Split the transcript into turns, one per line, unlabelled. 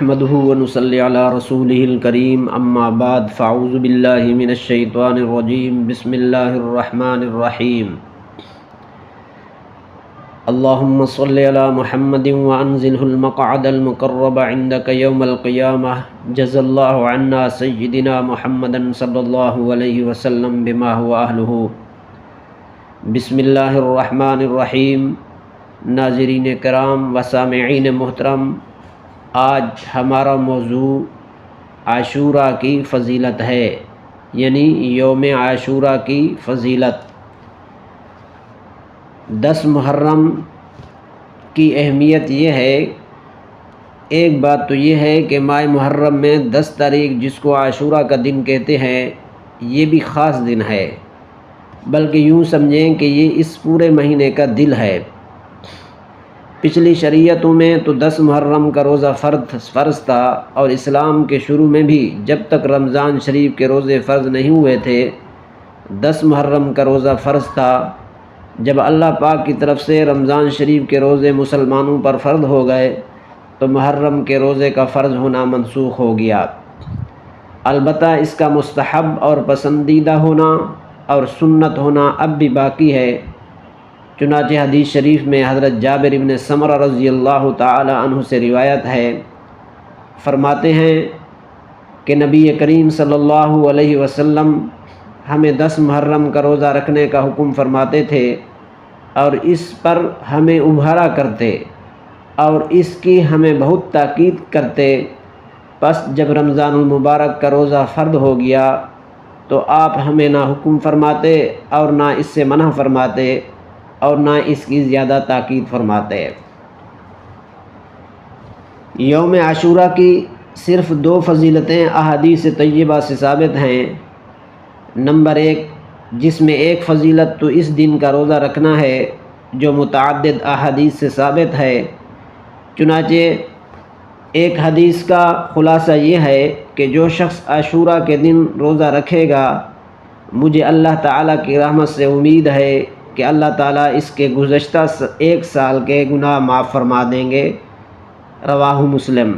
نحمده ونصلي على رسوله الكريم اما بعد فاعوذ بالله من الشيطان الرجيم بسم الله الرحمن الرحيم اللهم صل على محمد وانزله المقعد المقرب عندك يوم القيامة جزا الله عنا سيدنا محمدا صلى الله عليه وسلم بما هو أهله بسم الله الرحمن الرحيم ناظرین کرام و سامعین محترم، آج ہمارا موضوع عاشورہ کی فضیلت ہے، یعنی یوم عاشورہ کی فضیلت۔ 10 محرم کی اہمیت یہ ہے، ایک بات تو یہ ہے کہ ماہ محرم میں 10 تاریخ جس کو عاشورہ کا دن کہتے ہیں، یہ بھی خاص دن ہے، بلکہ یوں سمجھیں کہ یہ اس پورے مہینے کا دل ہے۔ پچھلی شریعتوں میں تو 10 محرم کا روزہ فرض تھا، اور اسلام کے شروع میں بھی جب تک رمضان شریف کے روزے فرض نہیں ہوئے تھے 10 محرم کا روزہ فرض تھا۔ جب اللہ پاک کی طرف سے رمضان شریف کے روزے مسلمانوں پر فرض ہو گئے تو محرم کے روزے کا فرض ہونا منسوخ ہو گیا۔ البتہ اس کا مستحب اور پسندیدہ ہونا اور سنت ہونا اب بھی باقی ہے۔ چنانچہ حدیث شریف میں حضرت جابر بن سمرہ رضی اللہ تعالی عنہ سے روایت ہے، فرماتے ہیں کہ نبی کریم صلی اللہ علیہ وسلم ہمیں 10 محرم کا روزہ رکھنے کا حکم فرماتے تھے اور اس پر ہمیں ابھارا کرتے اور اس کی ہمیں بہت تاکید کرتے۔ پس جب رمضان المبارک کا روزہ فرض ہو گیا تو آپ ہمیں نہ حکم فرماتے اور نہ اس سے منع فرماتے اور نہ اس کی زیادہ تاکید فرماتے۔ یوم عاشورہ کی صرف 2 فضیلتیں احادیث طیبہ سے ثابت ہیں۔ نمبر 1، جس میں ایک فضیلت تو اس دن کا روزہ رکھنا ہے جو متعدد احادیث سے ثابت ہے۔ چنانچہ ایک حدیث کا خلاصہ یہ ہے کہ جو شخص عاشورہ کے دن روزہ رکھے گا، مجھے اللہ تعالیٰ کی رحمت سے امید ہے کہ اللہ تعالیٰ اس کے گزشتہ 1 سال کے گناہ معاف فرما دیں گے۔ رواہ مسلم۔